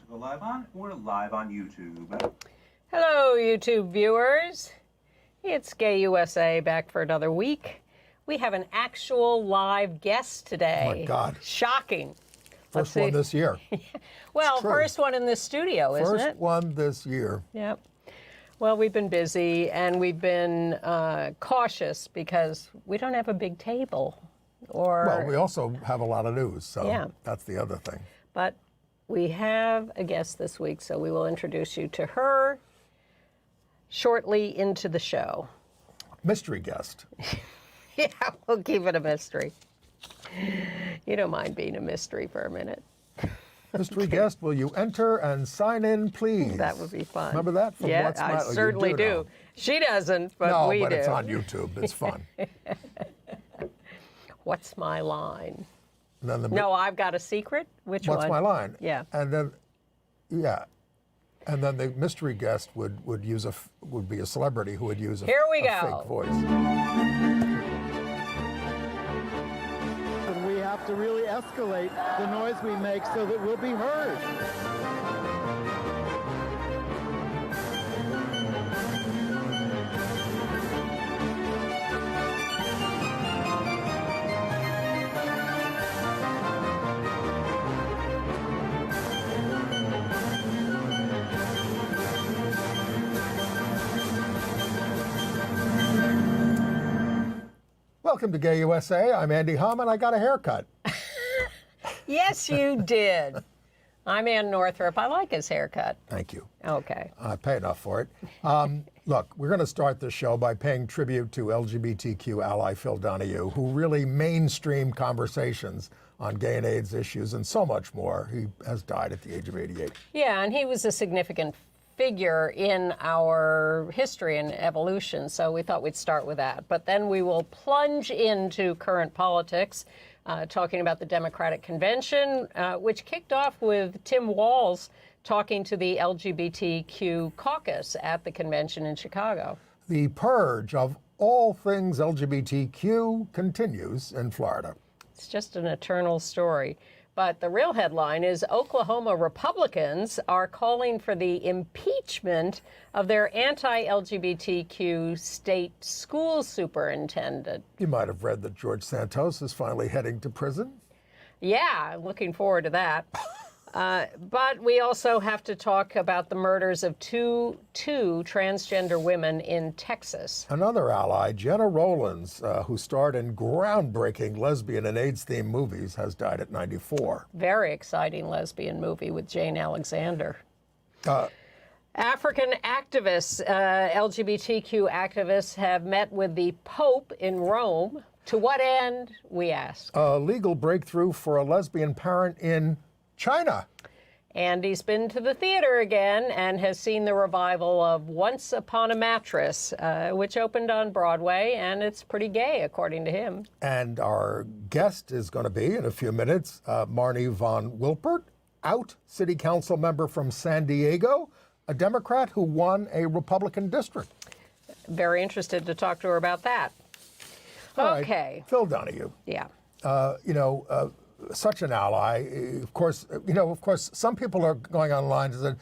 to go live on. We're live on YouTube. Hello, YouTube viewers. It's Gay USA back for another week. We have an actual live guest today. Oh my God. Shocking. First one this year. Well, first one in the studio, isn't it? First one this year. Yep. Well, we've been busy and we've been cautious because we don't have a big table. Well, we also have a lot of news, so Yeah. that's the other thing. But we have a guest this week, so we will introduce you to her shortly into the show. Mystery guest. Yeah, we'll keep it a mystery. You don't mind being a mystery for a minute. Mystery guest, will you enter and sign in, please? That would be fun. Remember that? From Yeah, What's I My... certainly you do. She doesn't, but no, we but do. it's on YouTube. It's fun. What's my line? And then No, I've got a secret. Which one? What's my line? Yeah. And then, yeah. And then the mystery guest would be a celebrity who would use a Here we fake go. voice. And we have to really escalate the noise we make so that we'll be heard. Welcome to Gay USA. I'm Andy Humm, and I got a haircut. Yes, you did. I'm Ann Northrop. I like his haircut. Thank you. Okay. I pay enough for it. Look, we're going to start this show by paying tribute to LGBTQ ally Phil Donahue, who really mainstreamed conversations on gay and AIDS issues and so much more. He has died at the age of 88. Yeah, and he was a significant figure in our history and evolution, so we thought we'd start with that. But then we will plunge into current politics, talking about the Democratic Convention, which kicked off with Tim Walz talking to the LGBTQ caucus at the convention in Chicago. The purge of all things LGBTQ continues in Florida. It's just an eternal story. But the real headline is Oklahoma Republicans are calling for the impeachment of their anti-LGBTQ state school superintendent. You might have read that George Santos is finally heading to prison. Yeah, looking forward to that. But we also have to talk about the murders of two transgender women in Texas. Another ally, Jenna Rollins, who starred in groundbreaking lesbian and AIDS-themed movies, has died at 94. Very exciting lesbian movie with Jane Alexander. African activists, LGBTQ activists, have met with the Pope in Rome. To what end, we ask? A legal breakthrough for a lesbian parent in China. Andy's been to the theater again and has seen the revival of Once Upon a Mattress, which opened on Broadway, and it's pretty gay, according to him. And our guest is going to be, in a few minutes, Marni Von Wilpert, out city council member from San Diego, a Democrat who won a Republican district. Very interested to talk to her about that. All Okay. right. Phil Donahue. Yeah. Such an ally. Of course, some people are going online and saying,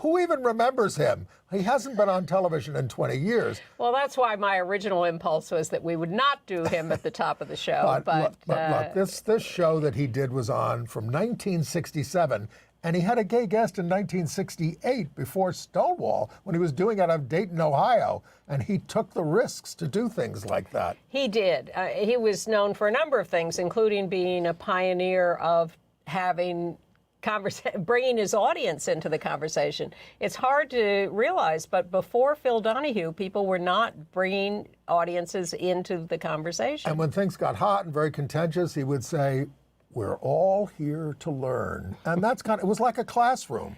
who even remembers him? He hasn't been on television in 20 years. Well, that's why my original impulse was that we would not do him at the top of the show. But look, this show that he did was on from 1967, and he had a gay guest in 1968 before Stonewall when he was doing it out of Dayton, Ohio, and he took the risks to do things like that. He did. He was known for a number of things, including being a pioneer of bringing his audience into the conversation. It's hard to realize, but before Phil Donahue, people were not bringing audiences into the conversation. And when things got hot and very contentious, he would say, "We're all here to learn." And that's it was like a classroom.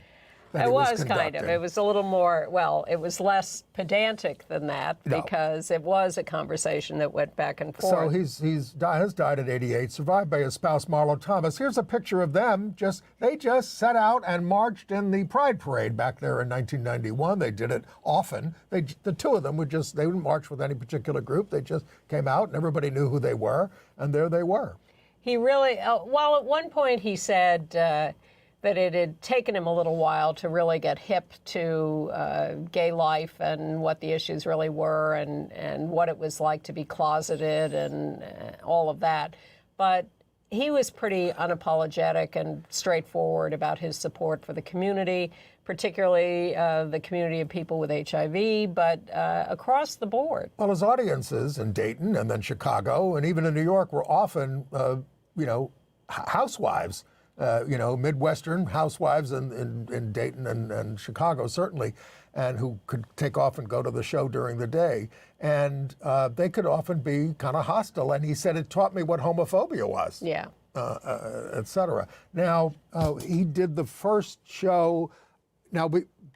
It was kind of. It was a little more, well, it was less pedantic than that because it was a conversation that went back and forth. So he has died at 88, survived by his spouse, Marlo Thomas. Here's a picture of them. They just set out and marched in the Pride Parade back there in 1991. They did it often. The two of them they wouldn't march with any particular group. They just came out and everybody knew who they were, and there they were. He really, well, at one point he said, that it had taken him a little while to really get hip to gay life and what the issues really were and what it was like to be closeted and all of that. But he was pretty unapologetic and straightforward about his support for the community, particularly the community of people with HIV, but across the board. Well, his audiences in Dayton and then Chicago and even in New York were often, housewives. Midwestern housewives in Dayton and Chicago, certainly, and who could take off and go to the show during the day. And they could often be kind of hostile. And he said, it taught me what homophobia was, Yeah. et cetera. Now, he did the first show. Now,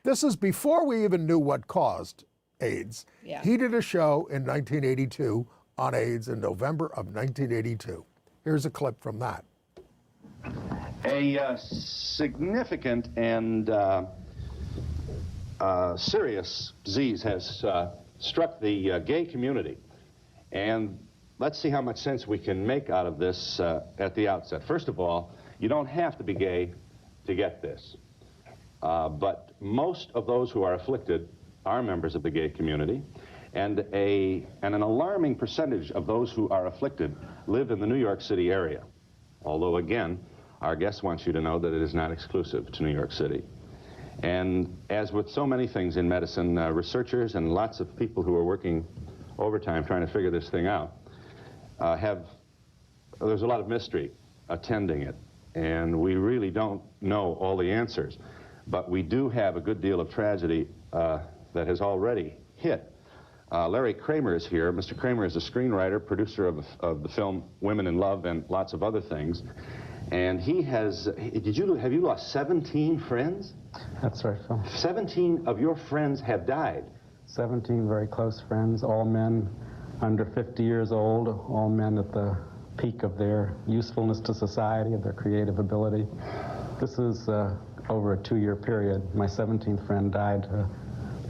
this is before we even knew what caused AIDS. Yeah. He did a show in 1982 on AIDS in November of 1982. Here's a clip from that. A significant and serious disease has struck the gay community. And let's see how much sense we can make out of this at the outset. First of all, you don't have to be gay to get this. But most of those who are afflicted are members of the gay community. And an alarming percentage of those who are afflicted live in the New York City area. Although, again, our guest wants you to know that it is not exclusive to New York City. And as with so many things in medicine, researchers and lots of people who are working overtime trying to figure this thing out there's a lot of mystery attending it. And we really don't know all the answers. But we do have a good deal of tragedy that has already hit. Larry Kramer is here. Mr. Kramer is a screenwriter, producer of the film Women in Love and lots of other things. And he has, have you lost 17 friends? That's right, Phil. 17 of your friends have died. 17 very close friends, all men under 50 years old, all men at the peak of their usefulness to society, of their creative ability. This is over a 2-year period. My 17th friend died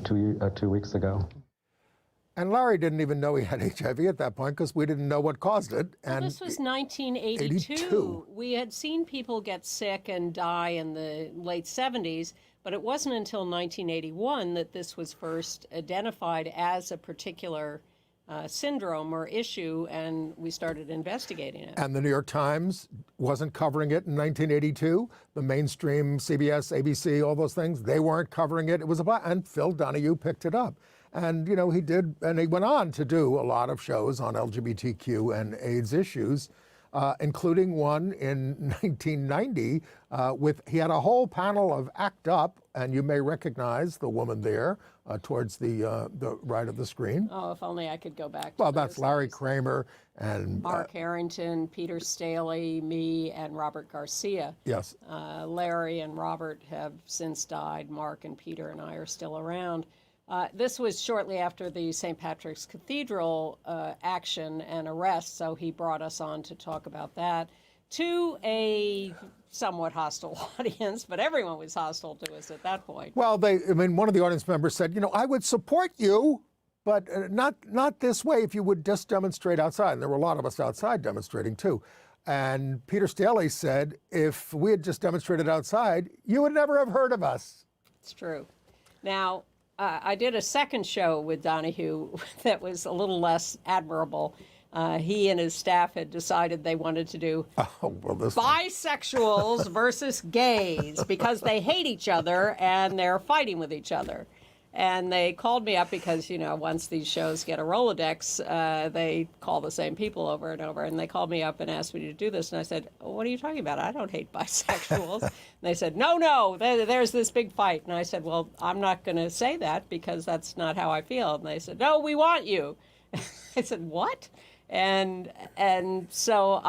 2 weeks ago. And Larry didn't even know he had HIV at that point because we didn't know what caused it. Well, And this was 1982. 82. We had seen people get sick and die in the late 70s, but it wasn't until 1981 that this was first identified as a particular syndrome or issue, and we started investigating it. And the New York Times wasn't covering it in 1982. The mainstream CBS, ABC, all those things, they weren't covering it. It was about, and Phil Donahue picked it up. And, he did, and he went on to do a lot of shows on LGBTQ and AIDS issues, including one in 1990 he had a whole panel of ACT UP, and you may recognize the woman there towards the right of the screen. Oh, if only I could go back to Well, that's those Larry days. Kramer and Mark Harrington, Peter Staley, me, and Robert Garcia. yes. Larry and Robert have since died. Mark and Peter and I are still around. This was shortly after the St. Patrick's Cathedral action and arrest, so he brought us on to talk about that to a somewhat hostile audience, but everyone was hostile to us at that point. Well, one of the audience members said, I would support you, but not this way if you would just demonstrate outside. And there were a lot of us outside demonstrating too. And Peter Staley said, if we had just demonstrated outside, you would never have heard of us. It's true. Now, I did a second show with Donahue that was a little less admirable. He and his staff had decided they wanted to do bisexuals versus gays because they hate each other and they're fighting with each other. And they called me up because, once these shows get a Rolodex, they call the same people over and over. And they called me up and asked me to do this. And I said, what are you talking about? I don't hate bisexuals. And they said, no, there's this big fight. And I said, well, I'm not going to say that because that's not how I feel. And they said, no, we want you. I said, what? And so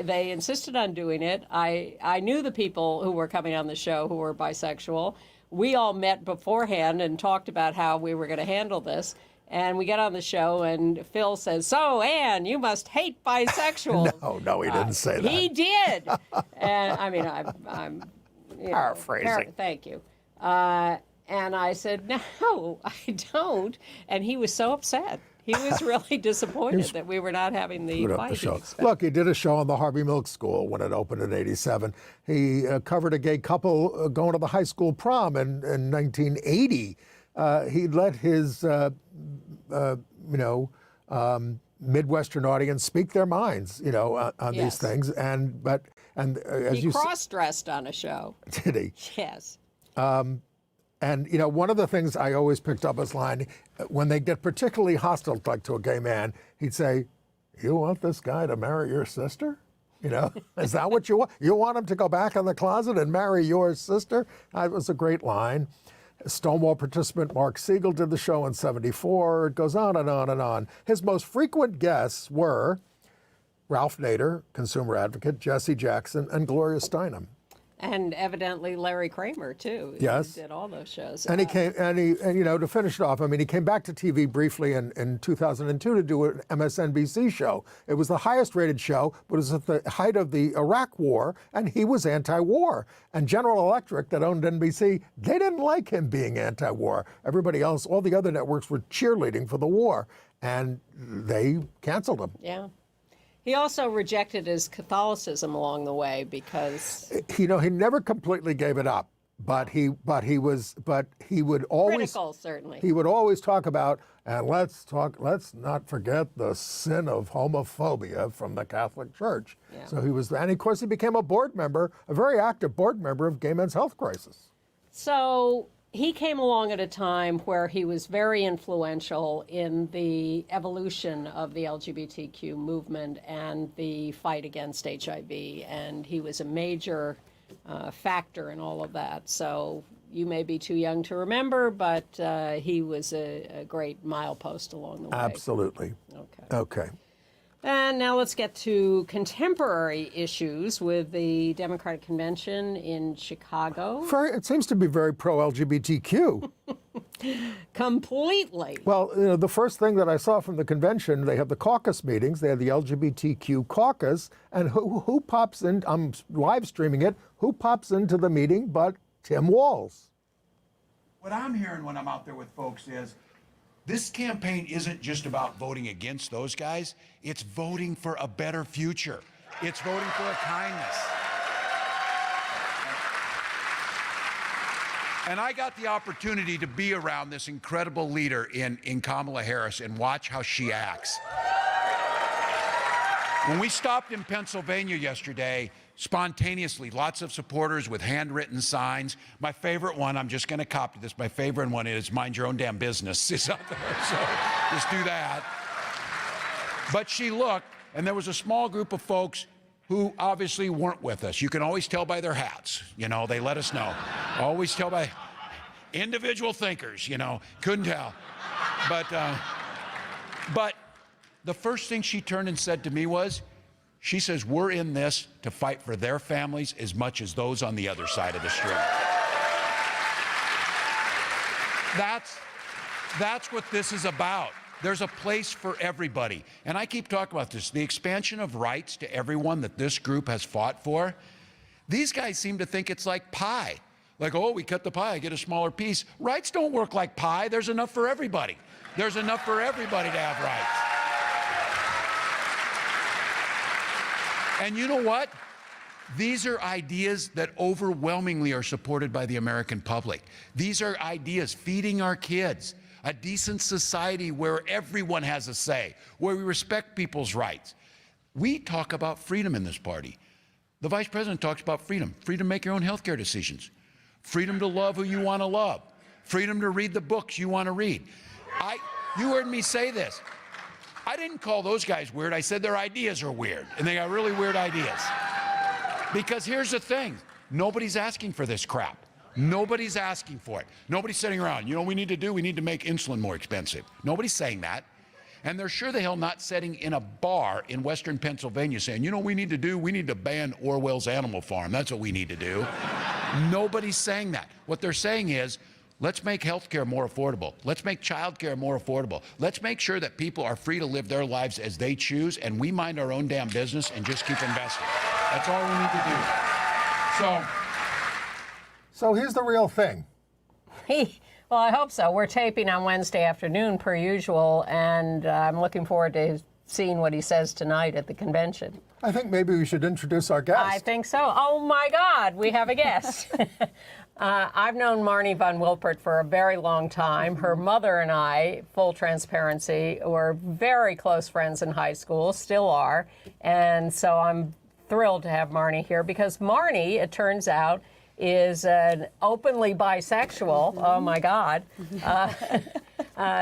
they insisted on doing it. I knew the people who were coming on the show who were bisexual. We all met beforehand and talked about how we were going to handle this. And we get on the show, and Phil says, so, Ann, you must hate bisexuals. No, he didn't say that. He did. And, I'm paraphrasing. Thank you. And I said, no, I don't. And he was so upset. He was really disappointed that we were not having the Put up fight. the show. he expected. Look, he did a show on the Harvey Milk School when it opened in '87. He covered a gay couple going to the high school prom in 1980. He let his, Midwestern audience speak their minds, on these Yes. things. And as He you cross-dressed on a show. did he? Yes. And, one of the things I always picked up as line, when they get particularly hostile, like to a gay man, he'd say, "You want this guy to marry your sister? Is that what you want? You want him to go back in the closet and marry your sister?" That was a great line. Stonewall participant Mark Siegel did the show in '74. It goes on and on and on. His most frequent guests were Ralph Nader, consumer advocate, Jesse Jackson, and Gloria Steinem. And evidently Larry Kramer, too. Yes. He did all those shows. And he came, and to finish it off, he came back to TV briefly in 2002 to do an MSNBC show. It was the highest rated show, but it was at the height of the Iraq War, and he was anti-war. And General Electric, that owned NBC, they didn't like him being anti-war. Everybody else, all the other networks were cheerleading for the war, and they canceled him. Yeah. He also rejected his Catholicism along the way because He never completely gave it up, but he would always critical, certainly. He would always talk about, and let's not forget the sin of homophobia from the Catholic Church. Yeah. So and of course he became a board member, a very active board member of Gay Men's Health Crisis. So he came along at a time where he was very influential in the evolution of the LGBTQ movement and the fight against HIV, and he was a major factor in all of that. So you may be too young to remember, but he was a great milepost along the way. Absolutely. Okay. And now let's get to contemporary issues with the Democratic Convention in Chicago. It seems to be very pro-LGBTQ. Completely. Well, the first thing that I saw from the convention, they have the caucus meetings, they have the LGBTQ caucus, and who pops in, I'm live streaming it, who pops into the meeting but Tim Walz? What I'm hearing when I'm out there with folks is, this campaign isn't just about voting against those guys, it's voting for a better future. It's voting for a kindness. And I got the opportunity to be around this incredible leader in Kamala Harris and watch how she acts. When we stopped in Pennsylvania yesterday, spontaneously, lots of supporters with handwritten signs. My favorite one, I'm just going to copy this, my favorite one is "Mind your own damn business." Is up there, so just do that. But she looked, and there was a small group of folks who obviously weren't with us. You can always tell by their hats, they let us know. Always tell by individual thinkers, couldn't tell. But the first thing she turned and said to me was, she says, "We're in this to fight for their families as much as those on the other side of the street." That's what this is about. There's a place for everybody. And I keep talking about this, the expansion of rights to everyone that this group has fought for. These guys seem to think it's like pie. Like, oh, we cut the pie, I get a smaller piece. Rights don't work like pie. There's enough for everybody. There's enough for everybody to have rights. And you know what? These are ideas that overwhelmingly are supported by the American public. These are ideas feeding our kids, a decent society where everyone has a say, where we respect people's rights. We talk about freedom in this party. The vice president talks about freedom to make your own health care decisions, freedom to love who you want to love, freedom to read the books you want to read. You heard me say this. I didn't call those guys weird. I said their ideas are weird, and they got really weird ideas. Because here's the thing. Nobody's asking for this crap. Nobody's asking for it. Nobody's sitting around, what we need to do? We need to make insulin more expensive. Nobody's saying that. And they're sure the hell not sitting in a bar in Western Pennsylvania saying, what we need to do? We need to ban Orwell's Animal Farm. That's what we need to do. Nobody's saying that. What they're saying is, let's make health care more affordable. Let's make child care more affordable. Let's make sure that people are free to live their lives as they choose, and we mind our own damn business and just keep investing. That's all we need to do. So here's the real thing. Well, I hope so. We're taping on Wednesday afternoon, per usual, and I'm looking forward to seeing what he says tonight at the convention. I think maybe we should introduce our guest. I think so. Oh, my God, we have a guest. I've known Marni Von Wilpert for a very long time. Her mother and I, full transparency, were very close friends in high school, still are. And so I'm thrilled to have Marni here because Marni, it turns out, is an openly bisexual, oh my God,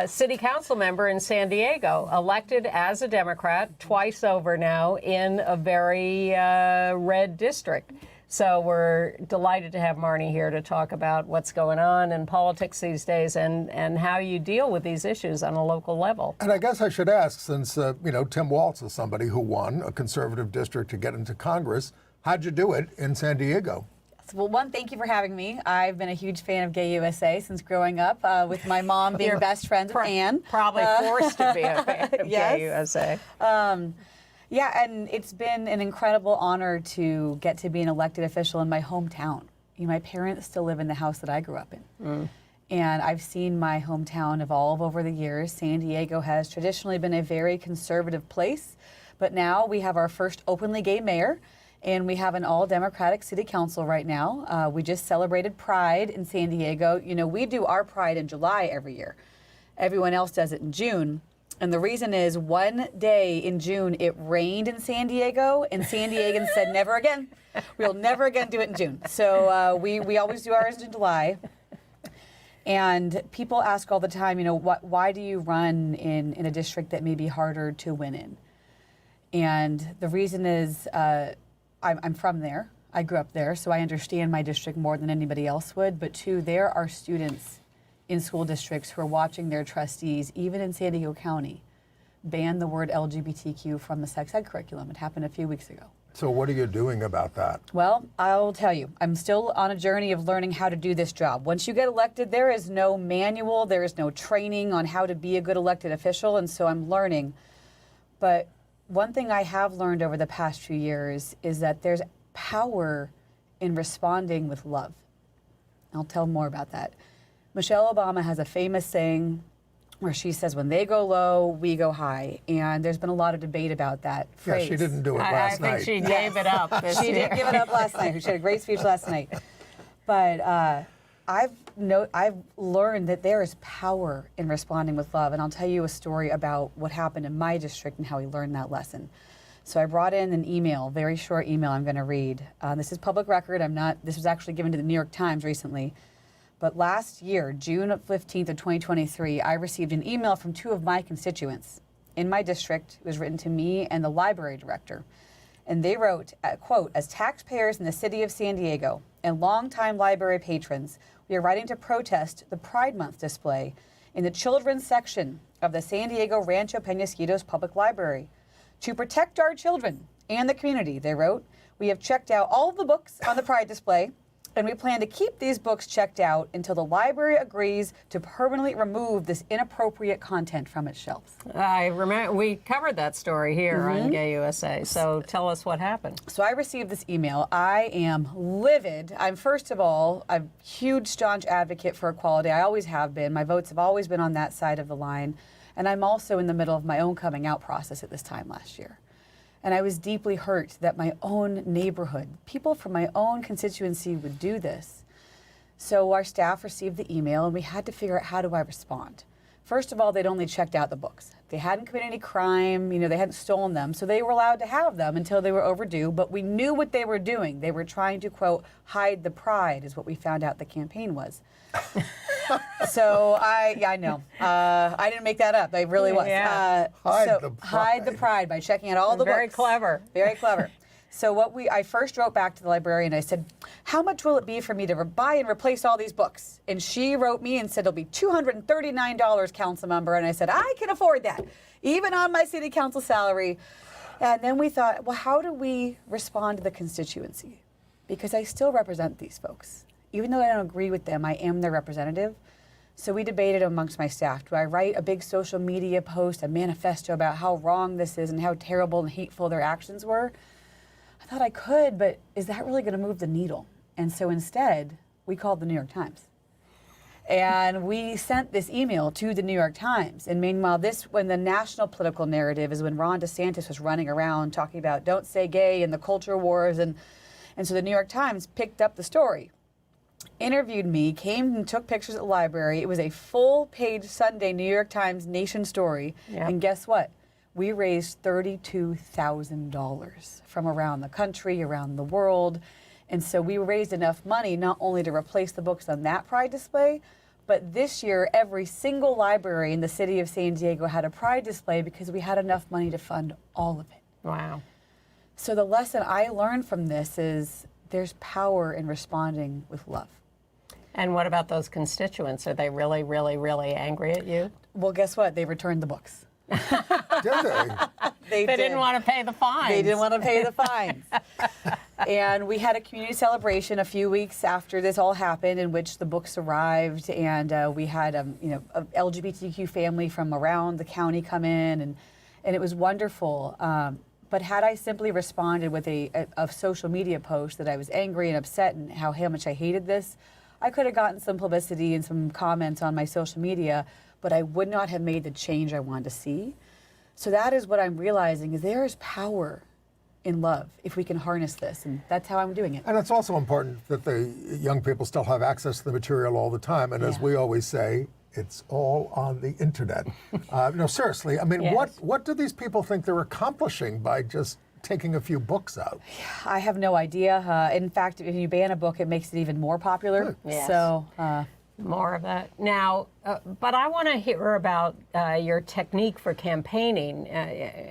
city council member in San Diego, elected as a Democrat twice over now in a very red district. So we're delighted to have Marni here to talk about what's going on in politics these days and how you deal with these issues on a local level. And I guess I should ask, since, Tim Walz is somebody who won a conservative district to get into Congress, how'd you do it in San Diego? Well, one, thank you for having me. I've been a huge fan of Gay USA since growing up, with my mom being best friends with Ann. Probably forced to be a fan of yes. Gay USA. Yeah, and it's been an incredible honor to get to be an elected official in my hometown. My parents still live in the house that I grew up in. And I've seen my hometown evolve over the years. San Diego has traditionally been a very conservative place, but now we have our first openly gay mayor. And we have an all-Democratic city council right now. We just celebrated Pride in San Diego. We do our Pride in July every year. Everyone else does it in June. And the reason is one day in June it rained in San Diego, and San Diegans said, never again. We'll never again do it in June. So we always do ours in July. And people ask all the time, why do you run in a district that may be harder to win in? And the reason is, I'm from there. I grew up there, so I understand my district more than anybody else would. But two, there are students in school districts who are watching their trustees, even in San Diego County, ban the word LGBTQ from the sex ed curriculum. It happened a few weeks ago. So what are you doing about that? Well, I'll tell you, I'm still on a journey of learning how to do this job. Once you get elected, there is no manual, there is no training on how to be a good elected official, and so I'm learning. But one thing I have learned over the past few years is that there's power in responding with love. I'll tell more about that. Michelle Obama has a famous saying where she says, when they go low, we go high. And there's been a lot of debate about that phrase. Yeah, she didn't do it last night. I think she gave it up this She year. did give it up last night. She had a great speech last night. But I've learned that there is power in responding with love. And I'll tell you a story about what happened in my district and how we learned that lesson. So I brought in an email, very short email I'm going to read. This is public record. This was actually given to the New York Times recently. But last year, June 15th of 2023, I received an email from two of my constituents in my district. It was written to me and the library director. And they wrote, quote, as taxpayers in the city of San Diego and longtime library patrons, we are writing to protest the Pride Month display in the children's section of the San Diego Rancho Penasquitos Public Library. To protect our children and the community, they wrote, we have checked out all of the books on the Pride display, and we plan to keep these books checked out until the library agrees to permanently remove this inappropriate content from its shelves. I remember we covered that story here on Gay USA, so tell us what happened. So I received this email. I am livid. I'm, first of all, a huge, staunch advocate for equality. I always have been. My votes have always been on that side of the line. And I'm also in the middle of my own coming out process at this time last year. And I was deeply hurt that my own neighborhood, people from my own constituency would do this. So our staff received the email and we had to figure out, how do I respond? First of all, they'd only checked out the books. They hadn't committed any crime, they hadn't stolen them, so they were allowed to have them until they were overdue, but we knew what they were doing. They were trying to, quote, hide the pride, is what we found out the campaign was. So I know. I didn't make that up. It really was. Yeah. Hide the pride by checking out all the books. Very clever. Very clever. So I first wrote back to the librarian. I said, how much will it be for me to buy and replace all these books? And she wrote me and said, it'll be $239, council member. And I said, I can afford that, even on my city council salary. And then we thought, well, how do we respond to the constituency? Because I still represent these folks. Even though I don't agree with them, I am their representative. So we debated amongst my staff. Do I write a big social media post, a manifesto about how wrong this is and how terrible and hateful their actions were? I thought I could, but is that really going to move the needle? And so instead, we called the New York Times. And we sent this email to the New York Times. And meanwhile, when the national political narrative is when Ron DeSantis was running around talking about don't say gay and the culture wars. And so the New York Times picked up the story, interviewed me, came and took pictures at the library. It was a full-page Sunday New York Times Nation story. Yep. And guess what? We raised $32,000 from around the country, around the world. And so we raised enough money not only to replace the books on that Pride display, but this year every single library in the city of San Diego had a Pride display because we had enough money to fund all of it. Wow. So the lesson I learned from this is there's power in responding with love. And what about those constituents? Are they really, really, really angry at you? Well, guess what? They returned the books. Did they? They didn't want to pay the fines. They didn't want to pay the fines. And we had a community celebration a few weeks after this all happened in which the books arrived, and we had a LGBTQ family from around the county come in, and it was wonderful. But had I simply responded with a social media post that I was angry and upset and how much I hated this, I could have gotten some publicity and some comments on my social media, but I would not have made the change I wanted to see. So that is what I'm realizing, is there is power in love if we can harness this, and that's how I'm doing it. And it's also important that the young people still have access to the material all the time, and as we always say, it's all on the internet. No, seriously, I mean, Yes. what do these people think they're accomplishing by just taking a few books out? I have no idea. In fact, if you ban a book, it makes it even more popular. Yes. So more of that. Now, but I want to hear about your technique for campaigning.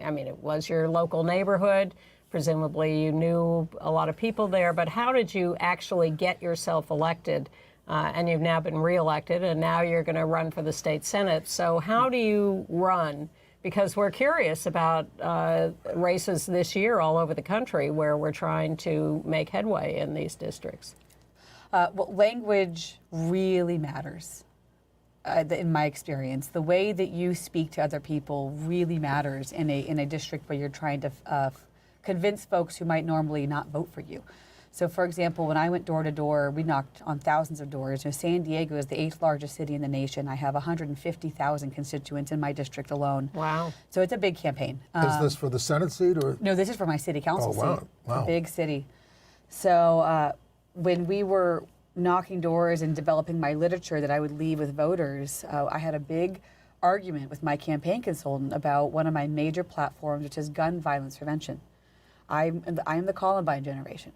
I mean, it was your local neighborhood. Presumably you knew a lot of people there, but how did you actually get yourself elected? And you've now been reelected, and now you're going to run for the state senate. So how do you run? Because we're curious about races this year all over the country where we're trying to make headway in these districts. Well, language really matters, in my experience. The way that you speak to other people really matters in a district where you're trying to convince folks who might normally not vote for you. So, for example, when I went door to door, we knocked on thousands of doors. San Diego is the 8th largest city in the nation. I have 150,000 constituents in my district alone. Wow. So it's a big campaign. Is this for the Senate seat or? No, this is for my city council wow. seat. Wow. It's a big city. So when we were knocking doors and developing my literature that I would leave with voters, I had a big argument with my campaign consultant about one of my major platforms, which is gun violence prevention. I'm the Columbine generation.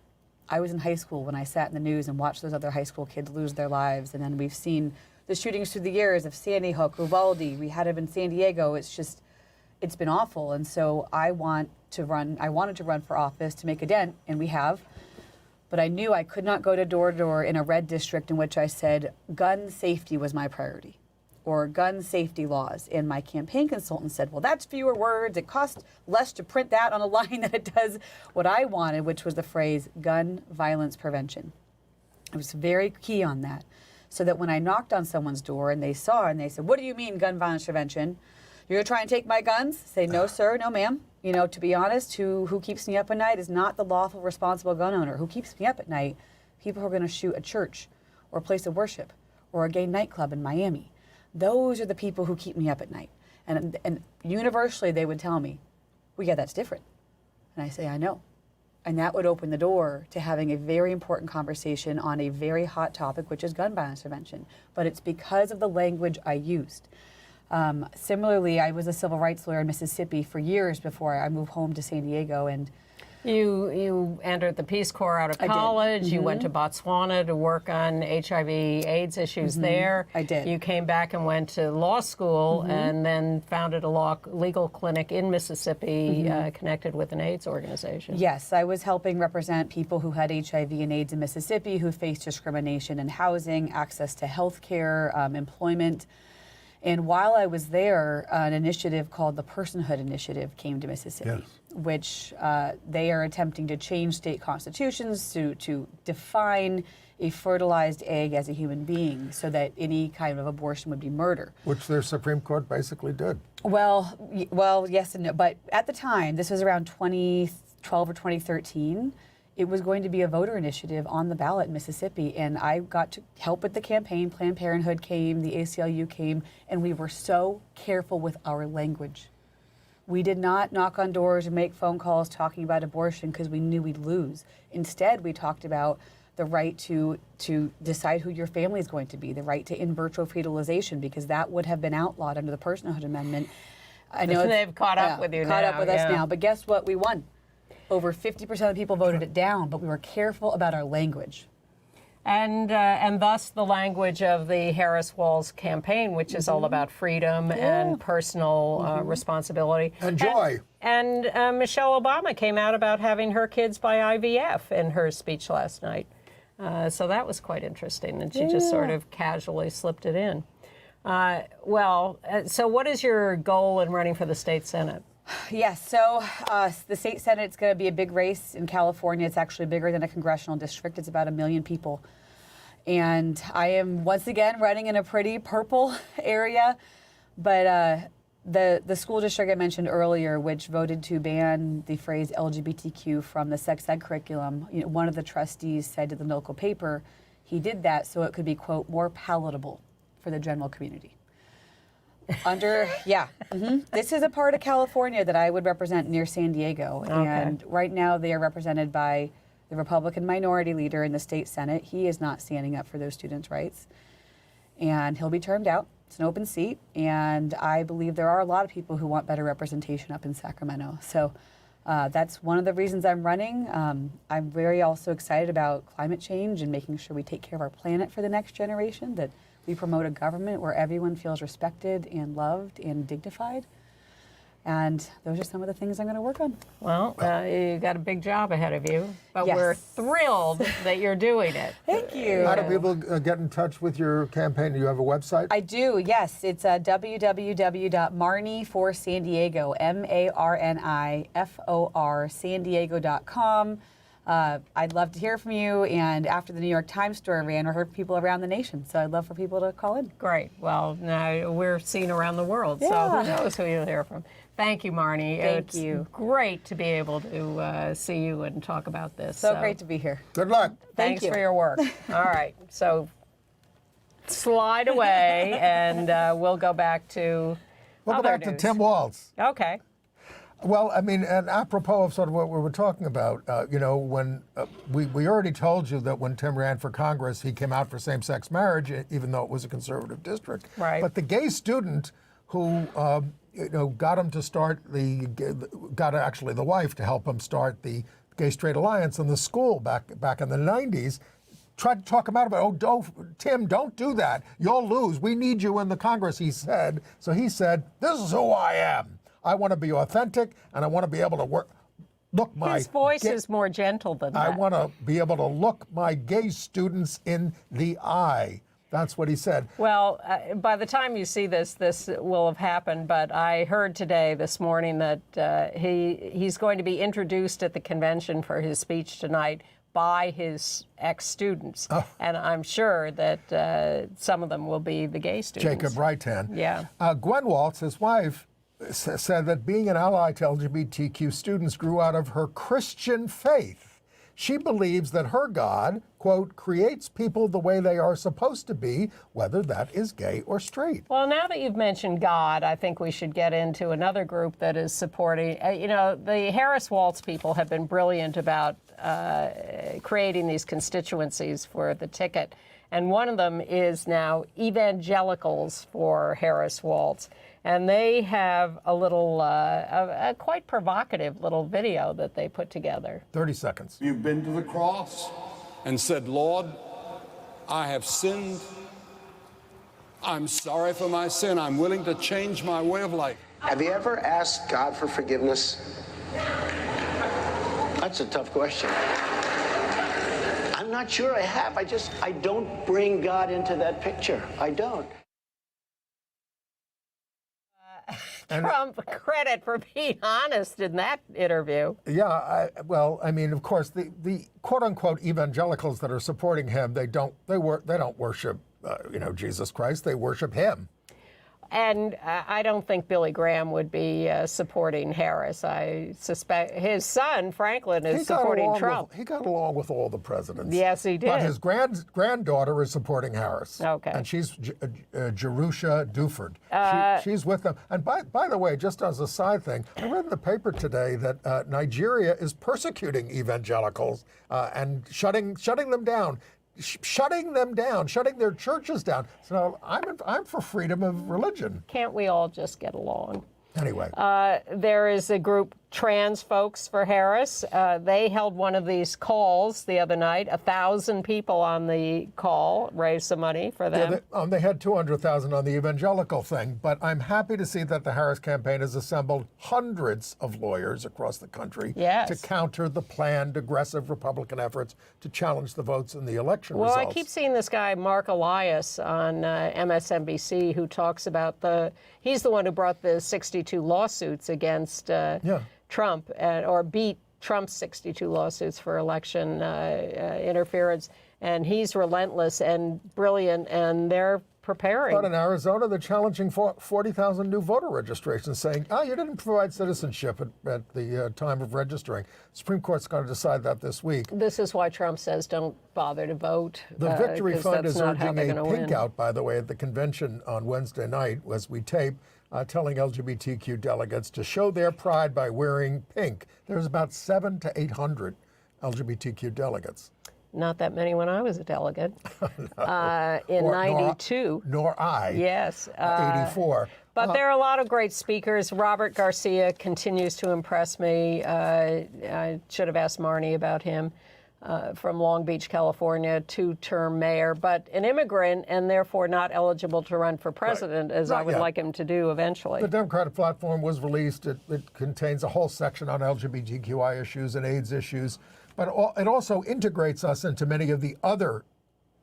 I was in high school when I sat in the news and watched those other high school kids lose their lives, and then we've seen the shootings through the years of Sandy Hook, Uvalde. We had it in San Diego. It's been awful, and so I wanted to run for office to make a dent, and we have. But I knew I could not go door to door in a red district in which I said gun safety was my priority, or gun safety laws. And my campaign consultant said, well, that's fewer words. It costs less to print that on a line than it does what I wanted, which was the phrase gun violence prevention. I was very key on that. So that when I knocked on someone's door and they saw and they said, what do you mean gun violence prevention? You're gonna try and take my guns? Say, no, sir, no, ma'am. You know, to be honest, who keeps me up at night is not the lawful, responsible gun owner. Who keeps me up at night? People who are gonna shoot a church or a place of worship or a gay nightclub in Miami. Those are the people who keep me up at night. And universally, they would tell me, well, yeah, that's different. And I say, I know. And that would open the door to having a very important conversation on a very hot topic, which is gun violence prevention. But it's because of the language I used. Similarly, I was a civil rights lawyer in Mississippi for years before I moved home to San Diego. And You entered the Peace Corps out of college. You went to Botswana to work on HIV/AIDS issues there. I did. You came back and went to law school and then founded a legal clinic in Mississippi connected with an AIDS organization. Yes, I was helping represent people who had HIV and AIDS in Mississippi who faced discrimination in housing, access to health care, employment. And while I was there, an initiative called the Personhood Initiative came to Mississippi, which they are attempting to change state constitutions to define a fertilized egg as a human being so that any kind of abortion would be murder. Which their Supreme Court basically did. Well, yes and no. But at the time, this was around 2012 or 2013, it was going to be a voter initiative on the ballot in Mississippi, and I got to help with the campaign. Planned Parenthood came, the ACLU came, and we were so careful with our language. We did not knock on doors or make phone calls talking about abortion because we knew we'd lose. Instead, we talked about the right to decide who your family is going to be, the right to in vitro fertilization, because that would have been outlawed under the Personhood Amendment. I know they've caught up with you now. Caught up with us now, but guess what? We won. Over 50% of the people voted it down, but we were careful about our language. And thus the language of the Harris-Walz campaign, which is all about freedom and personal responsibility. And joy. And Michelle Obama came out about having her kids by IVF in her speech last night. So that was quite interesting, and she just sort of casually slipped it in. So what is your goal in running for the state Senate? Yes, so the state Senate, it's going to be a big race in California. It's actually bigger than a congressional district. It's about 1 million people. And I am once again running in a pretty purple area. But the school district I mentioned earlier, which voted to ban the phrase LGBTQ from the sex ed curriculum, one of the trustees said to the local paper, he did that so it could be, quote, more palatable for the general community. This is a part of California that I would represent near San Diego. Okay. And right now they are represented by the Republican minority leader in the state Senate. He is not standing up for those students' rights. And he'll be termed out. It's an open seat. And I believe there are a lot of people who want better representation up in Sacramento. So that's one of the reasons I'm running. I'm very also excited about climate change and making sure we take care of our planet for the next generation, that we promote a government where everyone feels respected and loved and dignified. And those are some of the things I'm going to work on. Well, you got a big job ahead of you, but Yes. we're thrilled that you're doing it. Thank you. How do people get in touch with your campaign? Do you have a website? I do, yes. It's www.marniforsandiego, MARNIFOR, sandiego.com. I'd love to hear from you, and after the New York Times story ran, I heard people around the nation, so I'd love for people to call in. Great. Well, now we're seen around the world, so who knows who you'll hear from. Thank you, Marni. Thank you. It's great to be able to see you and talk about this. So great to be here. Good luck. Thanks you. for your work. All right. So slide away, and we'll go back to We'll go other back to news. Tim Walz. Okay. Well, I mean, and apropos of sort of what we were talking about, when we already told you that when Tim ran for Congress, he came out for same-sex marriage, even though it was a conservative district. Right. But the gay student who, got him to start got actually the wife to help him start the Gay Straight Alliance in the school back in the 90s, tried to talk him out about, Tim, don't do that. You'll lose. We need you in the Congress, he said. So he said, this is who I am. I want to be authentic, and I want to be able to look my... His voice is more gentle than that. I want to be able to look my gay students in the eye. That's what he said. Well, by the time you see this will have happened, but I heard this morning that he's going to be introduced at the convention for his speech tonight by his ex-students. Oh. And I'm sure that some of them will be the gay students. Jacob Reitan. Yeah. Gwen Waltz, his wife, said that being an ally to LGBTQ students grew out of her Christian faith. She believes that her God, quote, creates people the way they are supposed to be, whether that is gay or straight. Well, now that you've mentioned God, I think we should get into another group that is supporting, the Harris-Walz people have been brilliant about creating these constituencies for the ticket. And one of them is now Evangelicals for Harris-Walz. And they have a little, a quite provocative little video that they put together. 30 seconds. You've been to the cross and said, Lord, I have sinned. I'm sorry for my sin. I'm willing to change my way of life. Have you ever asked God for forgiveness? That's a tough question. I'm not sure I have. I don't bring God into that picture. I don't. Trump credit for being honest in that interview. Yeah, of course, the quote-unquote evangelicals that are supporting him, they don't worship, Jesus Christ. They worship him. And I don't think Billy Graham would be supporting Harris. I suspect his son, Franklin, is supporting Trump. He got along with all the presidents. Yes, he did. But his granddaughter is supporting Harris. Okay. And she's Jerusha Duford. She's with them. And by the way, just as a side thing, I read in the paper today that Nigeria is persecuting evangelicals and shutting them down. Shutting their churches down. So I'm for freedom of religion. Can't we all just get along? Anyway. There is a group, Trans Folks for Harris. They held one of these calls the other night. 1,000 people on the call, raised some money for them. Yeah, they had 200,000 on the evangelical thing, but I'm happy to see that the Harris campaign has assembled hundreds of lawyers across the country to counter the planned aggressive Republican efforts to challenge the votes in the election results. Well, I keep seeing this guy, Mark Elias, on MSNBC, who talks about he's the one who brought the 62 lawsuits against Trump, or beat Trump's 62 lawsuits for election interference. And he's relentless and brilliant, and they're preparing. But in Arizona, they're challenging 40,000 new voter registrations, saying, you didn't provide citizenship at the time of registering. The Supreme Court's going to decide that this week. This is why Trump says don't bother to vote. The Victory Fund is urging a pink out, by the way, at the convention on Wednesday night as we tape, telling LGBTQ delegates to show their pride by wearing pink. There's about 700 to 800 LGBTQ delegates. Not that many when I was a delegate. In 92. Nor I. Yes. 84. But there are a lot of great speakers. Robert Garcia continues to impress me. I should have asked Marni about him. From Long Beach, California, 2-term mayor, but an immigrant and therefore not eligible to run for president, as I would like him to do eventually. The Democratic platform was released. It contains a whole section on LGBTQI issues and AIDS issues, but it also integrates us into many of the other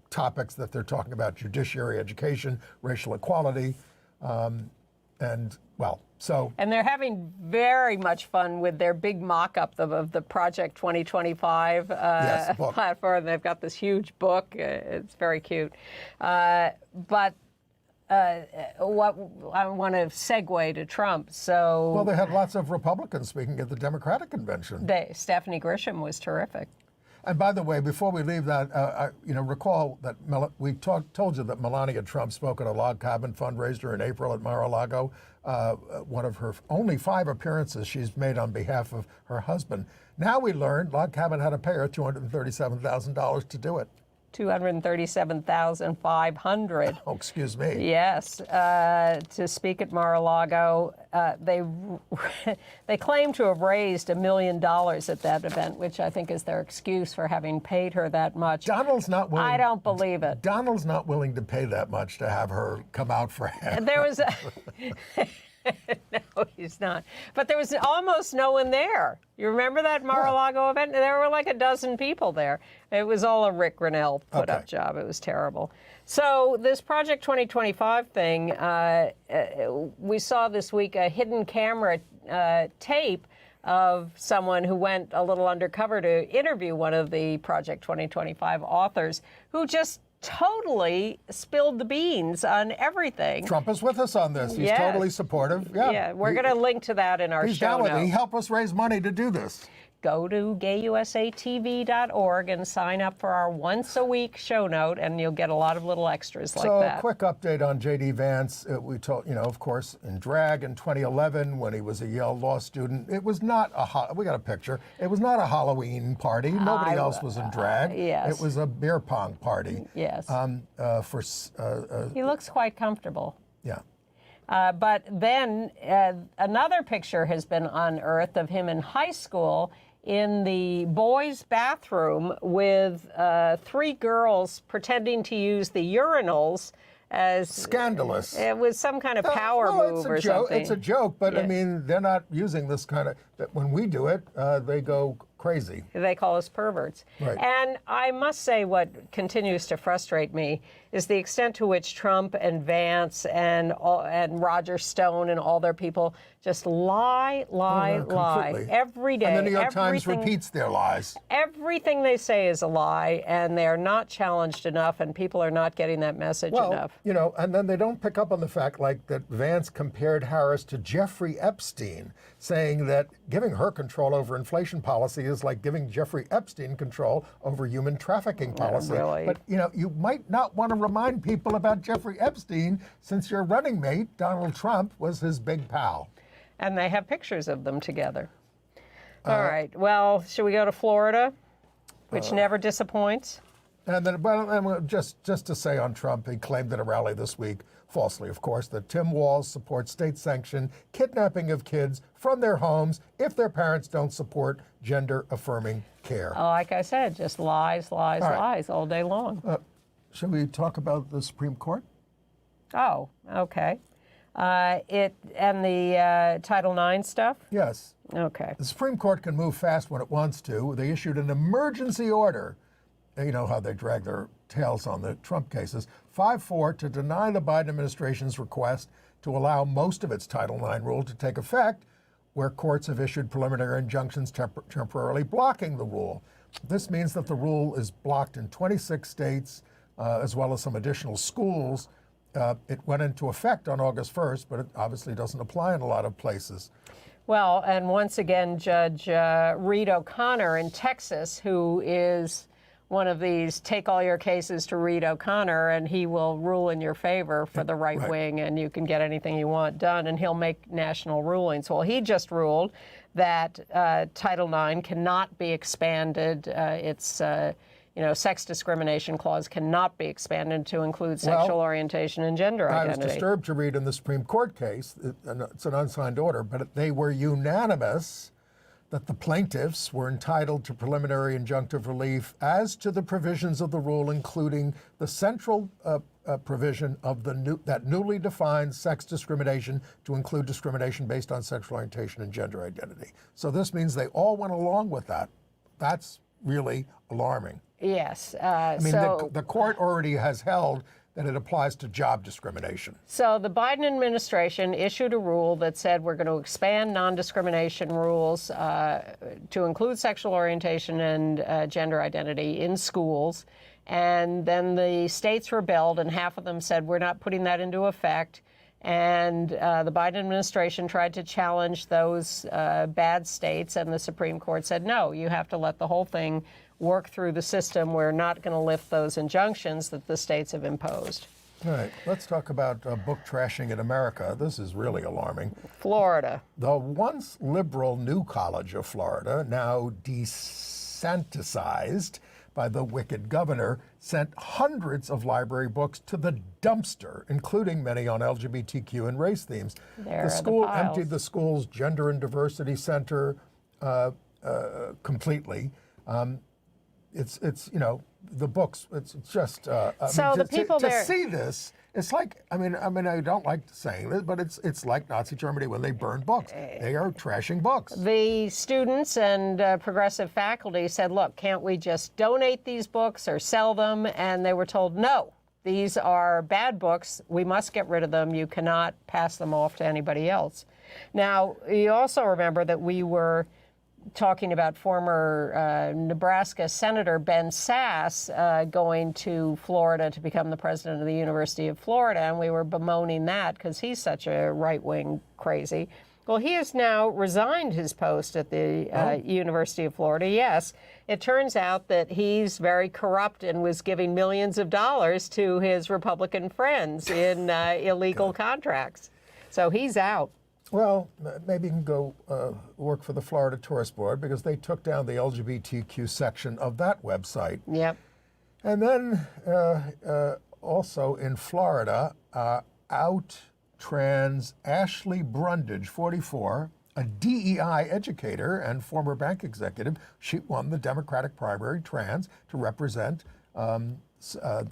topics that they're talking about: judiciary, education, racial equality, And they're having very much fun with their big mock-up of the Project 2025 platform. They've got this huge book. It's very cute. What I want to segue to Trump. Well, they had lots of Republicans speaking at the Democratic convention. Stephanie Grisham was terrific. And by the way, before we leave that, recall that we told you that Melania Trump spoke at a log cabin fundraiser in April at Mar-a-Lago. One of her only 5 appearances she's made on behalf of her husband. Now we learned log cabin had to pay her $237,000 to do it. $237,500. Oh, excuse me. Yes, to speak at Mar-a-Lago. They claim to have raised $1 million at that event, which I think is their excuse for having paid her that much. Donald's not willing. I don't believe it. Donald's not willing to pay that much to have her come out for him. There was no, he's not. But there was almost no one there. You remember that Mar-a-Lago event? There were like a dozen people there. It was all a Rick Grinnell put-up job. It was terrible. So this Project 2025 thing, we saw this week a hidden camera tape of someone who went a little undercover to interview one of the Project 2025 authors who just totally spilled the beans on everything. Trump is with us on this. He's totally supportive. Yeah, we're going to link to that in our show notes. He helped us raise money to do this. Go to gayusatv.org and sign up for our once-a-week show note, and you'll get a lot of little extras like that. So a quick update on J.D. Vance. We told, of course, in drag in 2011 when he was a Yale law student. It was not we got a picture. It was not a Halloween party. Nobody else was in drag. Yes. It was a beer pong party. Yes. He looks quite comfortable. Yeah. But then another picture has been unearthed of him in high school in the boys' bathroom with 3 girls pretending to use the urinals as... Scandalous. It was some kind of power move or something. It's a joke, but I mean, they're not using this kind of... When we do it, they go crazy. They call us perverts. Right. And I must say what continues to frustrate me is the extent to which Trump and Vance and Roger Stone and all their people just lie every day. And the New York Times repeats their lies. Everything they say is a lie, and they are not challenged enough, and people are not getting that message enough. You know, and then they don't pick up on the fact, like, that Vance compared Harris to Jeffrey Epstein, saying that giving her control over inflation policy is like giving Jeffrey Epstein control over human trafficking policy. Really. But, you know, you might not want to remind people about Jeffrey Epstein, since your running mate, Donald Trump, was his big pal. And they have pictures of them together. All right. Well, should we go to Florida, which never disappoints? And then, well, just to say on Trump, he claimed at a rally this week, falsely of course, that Tim Walz supports state-sanctioned kidnapping of kids from their homes if their parents don't support gender-affirming care. Like I said, just lies all day long. Shall we talk about the Supreme Court? Oh, okay. And the Title IX stuff? Yes. Okay. The Supreme Court can move fast when it wants to. They issued an emergency order. You know how they drag their tails on the Trump cases. 5-4 to deny the Biden administration's request to allow most of its Title IX rule to take effect, where courts have issued preliminary injunctions temporarily blocking the rule. This means that the rule is blocked in 26 states, as well as some additional schools. It went into effect on August 1st, but it obviously doesn't apply in a lot of places. Well, and once again, Judge Reed O'Connor in Texas, who is one of these take all your cases to Reed O'Connor, and he will rule in your favor for the right wing, and you can get anything you want done, and he'll make national rulings. Well, he just ruled that Title IX cannot be expanded. Its sex discrimination clause cannot be expanded to include sexual orientation and gender identity. I was disturbed to read in the Supreme Court case, it's an unsigned order, but they were unanimous that the plaintiffs were entitled to preliminary injunctive relief as to the provisions of the rule, including the central provision of that newly defined sex discrimination to include discrimination based on sexual orientation and gender identity. So this means they all went along with that. That's really alarming. Yes. I mean, the court already has held that it applies to job discrimination. So the Biden administration issued a rule that said we're going to expand non-discrimination rules to include sexual orientation and gender identity in schools. And then the states rebelled, and half of them said we're not putting that into effect. And the Biden administration tried to challenge those bad states, and the Supreme Court said, no, you have to let the whole thing work through the system. We're not going to lift those injunctions that the states have imposed. All right, let's talk about book trashing in America. This is really alarming. Florida. The once liberal New College of Florida, now desanticized by the wicked governor, sent hundreds of library books to the dumpster, including many on LGBTQ and race themes. The school emptied the school's Gender and Diversity Center completely. It's the books. It's just. To see this, it's like I don't like saying this, but it's like Nazi Germany when they burned books. They are trashing books. The students and progressive faculty said, "Look, can't we just donate these books or sell them?" And they were told, "No, these are bad books. We must get rid of them. You cannot pass them off to anybody else." Now, you also remember that we were talking about former Nebraska Senator Ben Sasse going to Florida to become the president of the University of Florida, and we were bemoaning that because he's such a right-wing crazy. Well, he has now resigned his post at the University of Florida. Yes, it turns out that he's very corrupt and was giving millions of dollars to his Republican friends in illegal contracts. So he's out. Well, maybe you can go work for the Florida Tourist Board, because they took down the LGBTQ section of that website. Yep. And then also in Florida, out trans Ashley Brundage, 44, a DEI educator and former bank executive. She won the Democratic primary trans to represent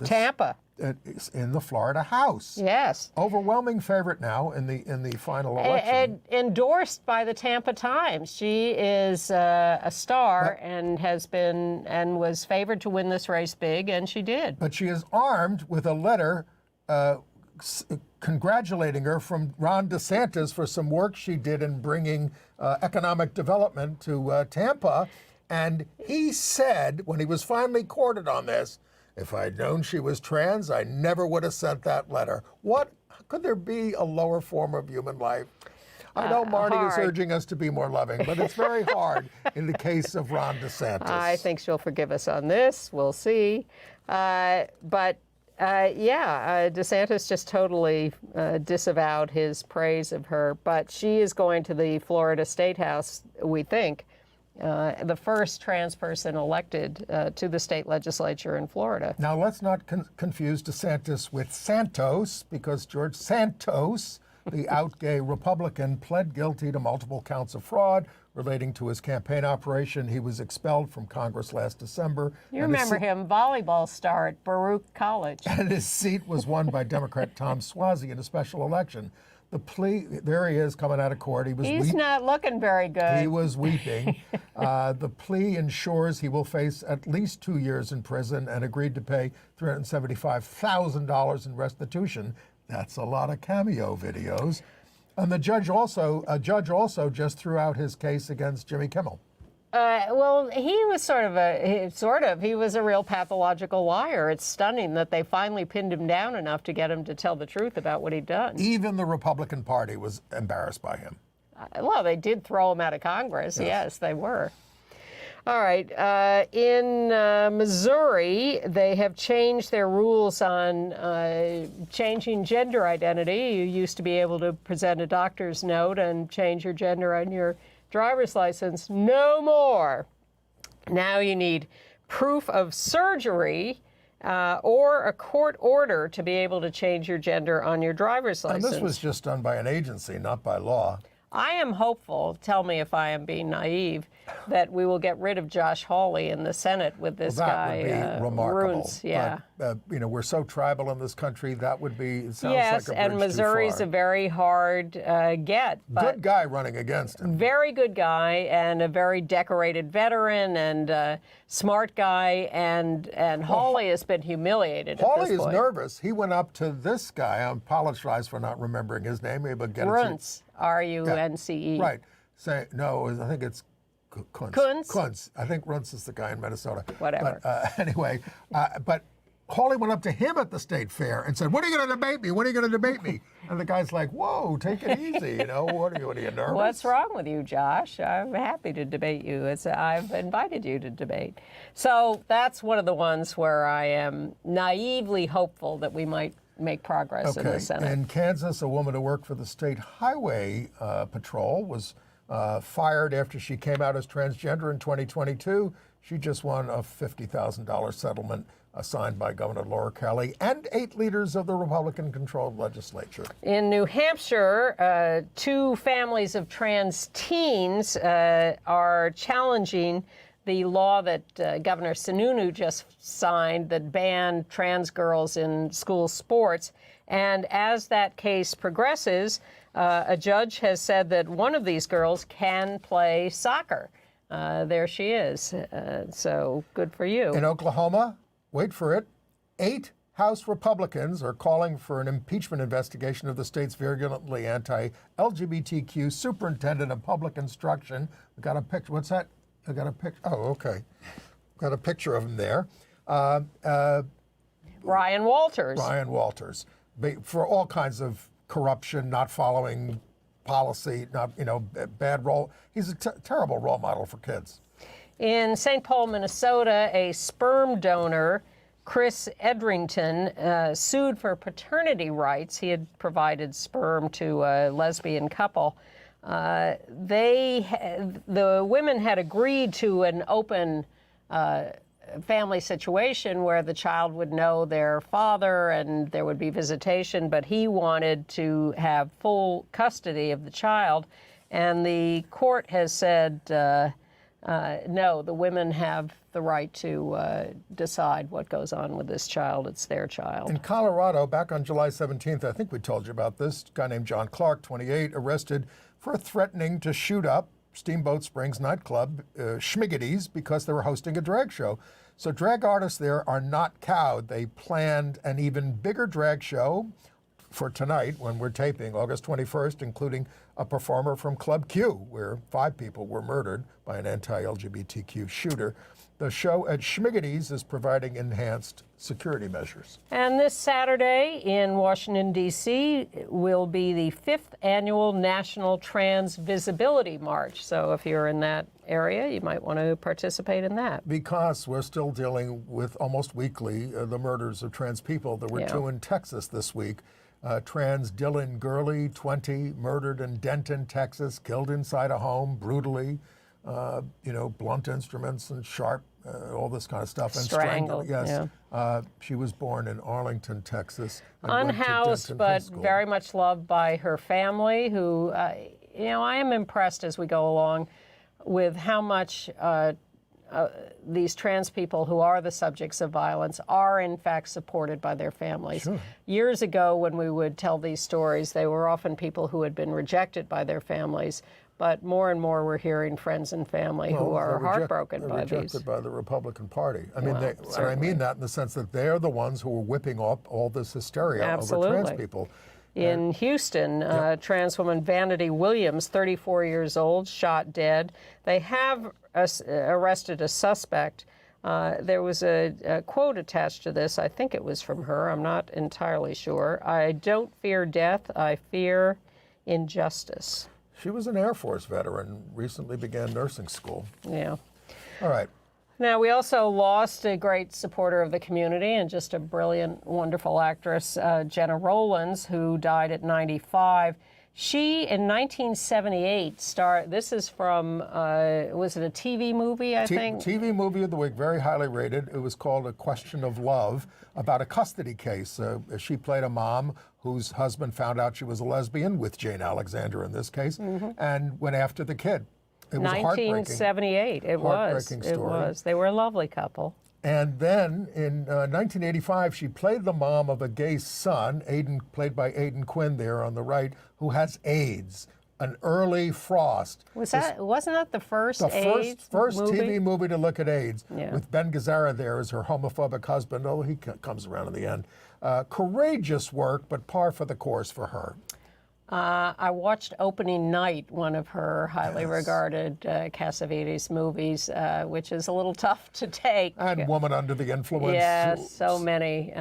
Tampa. in the Florida House. Yes. Overwhelming favorite now in the final election. Endorsed by the Tampa Times. She is a star and was favored to win this race big, and she did. But she is armed with a letter congratulating her from Ron DeSantis for some work she did in bringing economic development to Tampa. And he said, when he was finally courted on this, if I'd known she was trans, I never would have sent that letter. What could there be a lower form of human life? I know Marni is urging us to be more loving, but it's very hard in the case of Ron DeSantis. I think she'll forgive us on this. We'll see. DeSantis just totally disavowed his praise of her. But she is going to the Florida State House, we think, the first trans person elected to the state legislature in Florida. Now, let's not confuse DeSantis with Santos, because George Santos, the out-gay Republican, pled guilty to multiple counts of fraud relating to his campaign operation. He was expelled from Congress last December. You remember him, volleyball star at Baruch College. And his seat was won by Democrat Tom Suozzi in a special election. The plea, there he is coming out of court. He's not looking very good. He was weeping. The plea ensures he will face at least 2 years in prison and agreed to pay $375,000 in restitution. That's a lot of cameo videos. And a judge also just threw out his case against Jimmy Kimmel. Well, he was he was a real pathological liar. It's stunning that they finally pinned him down enough to get him to tell the truth about what he'd done. Even the Republican Party was embarrassed by him. Well, they did throw him out of Congress. Yes, they were. All right. In Missouri, they have changed their rules on changing gender identity. You used to be able to present a doctor's note and change your gender on your driver's license. No more. Now you need proof of surgery or a court order to be able to change your gender on your driver's license. And this was just done by an agency, not by law. I am hopeful, tell me if I am being naive, that we will get rid of Josh Hawley in the Senate with this guy. That would be remarkable. Runz, yeah. But, we're so tribal in this country, that would be, it sounds yes, like a bridge and Missouri's too far. a very hard get. But good guy running against him. Very good guy and a very decorated veteran and smart guy, and Hawley has been humiliated Hawley at this point. is nervous. He went up to this guy. I apologize for not remembering his name. Maybe I'll get Runz, R-U-N-C-E. Yeah, right. Say no. I think it's Kunz. Kunz. I think Runz is the guy in Minnesota. Whatever. But, anyway, but Hawley went up to him at the state fair and said, "When are you going to debate me? When are you going to debate me?" And the guy's like, "Whoa, take it easy. What are you nervous?" What's wrong with you, Josh? I'm happy to debate you. I've invited you to debate. So that's one of the ones where I am naively hopeful that we might make progress in the Senate. In Kansas, a woman who worked for the state highway patrol was fired after she came out as transgender in 2022. She just won a $50,000 settlement signed by Governor Laura Kelly and 8 leaders of the Republican-controlled legislature. In New Hampshire, 2 families of trans teens are challenging the law that Governor Sununu just signed that banned trans girls in school sports. And as that case progresses, a judge has said that one of these girls can play soccer. There she is. So good for you. In Oklahoma, wait for it, 8 House Republicans are calling for an impeachment investigation of the state's virulently anti-LGBTQ superintendent of public instruction. We got a picture. What's that? I got a picture. Oh, okay. Got a picture of him there. Ryan Walters. Ryan Walters. For all kinds of corruption, not following policy, bad role. He's a terrible role model for kids. In St. Paul, Minnesota, a sperm donor, Chris Edrington, sued for paternity rights. He had provided sperm to a lesbian couple. The women had agreed to an open family situation where the child would know their father and there would be visitation, but he wanted to have full custody of the child. And the court has said no, the women have the right to decide what goes on with this child. It's their child. In Colorado, back on July 17th, I think we told you about this, a guy named John Clark, 28, arrested for threatening to shoot up Steamboat Springs nightclub, Schmiggity's, because they were hosting a drag show. So drag artists there are not cowed. They planned an even bigger drag show for tonight when we're taping, August 21st, including a performer from Club Q, where 5 people were murdered by an anti-LGBTQ shooter. The show at Schmiggity's is providing enhanced security measures. And this Saturday in Washington, D.C. will be the 5th annual National Trans Visibility March. So if you're in that area, you might want to participate in that. Because we're still dealing with almost weekly the murders of trans people. There were 2 in Texas this week. Trans Dylan Gurley, 20, murdered in Denton, Texas, killed inside a home brutally. Blunt instruments and sharp, all this kind of stuff. And strangled, yes. She was born in Arlington, Texas. Unhoused, but very much loved by her family, who, I am impressed as we go along with how much these trans people who are the subjects of violence are in fact supported by their families. Sure. Years ago, when we would tell these stories, they were often people who had been rejected by their families. But more and more we're hearing friends and family who are heartbroken by these. Rejected by the Republican Party. I mean, and I mean that in the sense that they're the ones who are whipping up all this hysteria over trans people. In Houston, trans woman Vanity Williams, 34 years old, shot dead. They have arrested a suspect. There was a quote attached to this. I think it was from her. I'm not entirely sure. "I don't fear death. I fear injustice." She was an Air Force veteran, recently began nursing school. Yeah. All right. Now, we also lost a great supporter of the community and just a brilliant, wonderful actress, Jenna Rollins, who died at 95. She, in 1978, this is from, was it a TV movie, I think? TV movie of the week, very highly rated. It was called A Question of Love, about a custody case. She played a mom whose husband found out she was a lesbian, with Jane Alexander in this case, and went after the kid. It was 1978, it was. Heartbreaking story. It was. They were a lovely couple. And then in 1985, she played the mom of a gay son, played by Aidan Quinn there on the right, who has AIDS, an early frost. Wasn't that the first AIDS first movie? TV movie to look at AIDS, with Ben Gazzara there as her homophobic husband, although he comes around in the end. Courageous work, but par for the course for her. I watched Opening Night, one of her highly regarded Cassavetes movies, which is a little tough to take. And Woman Under the Influence. Yes, so many.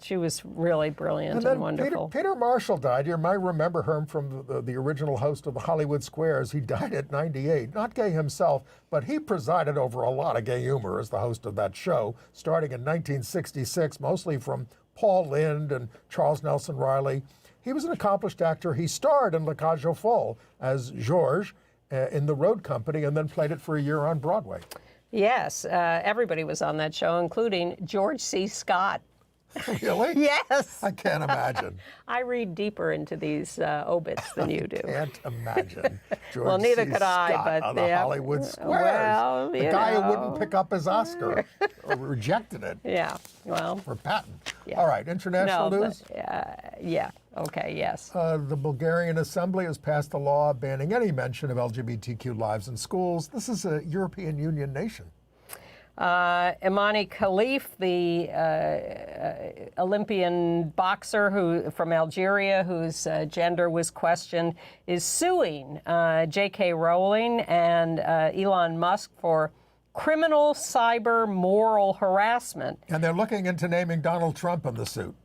She was really brilliant and wonderful. Peter Marshall died. You might remember him from the original host of the Hollywood Squares. He died at 98. Not gay himself, but he presided over a lot of gay humor as the host of that show, starting in 1966, mostly from Paul Lynde and Charles Nelson Riley. He was an accomplished actor. He starred in La Cage aux Folles as Georges in The Road Company, and then played it for a year on Broadway. Yes, everybody was on that show, including George C. Scott. Really? Yes. I can't imagine. I read deeper into these obits than you do. I can't imagine George well, neither C. could I, Scott but on the Hollywood Squares. Well, the guy who wouldn't pick up his Oscar or rejected it. Yeah, well. For Patton. Yeah. All right, international news? Yeah, okay, yes. The Bulgarian Assembly has passed a law banning any mention of LGBTQ lives in schools. This is a European Union nation. Imani Khalif, the Olympian boxer from Algeria, whose gender was questioned, is suing J.K. Rowling and Elon Musk for criminal cyber moral harassment. And they're looking into naming Donald Trump in the suit.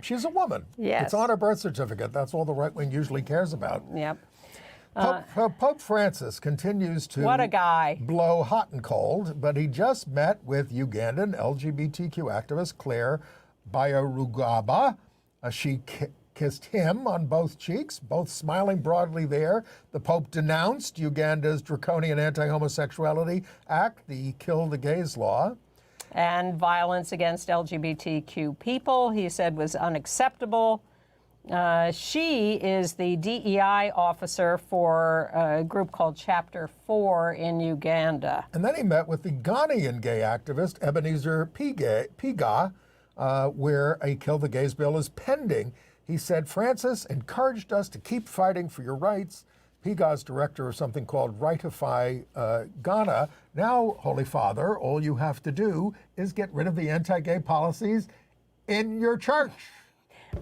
She's a woman. Yes. It's on her birth certificate. That's all the right wing usually cares about. Yep. Pope Francis continues to what a guy. Blow hot and cold, but he just met with Ugandan LGBTQ activist Claire Bayarugaba. She kissed him on both cheeks, both smiling broadly there. The Pope denounced Uganda's draconian anti-homosexuality act, the Kill the Gays law. And violence against LGBTQ people, he said, was unacceptable. She is the DEI officer for a group called Chapter 4 in Uganda. And then he met with the Ghanaian gay activist Ebenezer Piga, where a Kill the Gays bill is pending. He said, Francis encouraged us to keep fighting for your rights. Piga's director of something called Rightify Ghana. Now, Holy Father, all you have to do is get rid of the anti-gay policies in your church.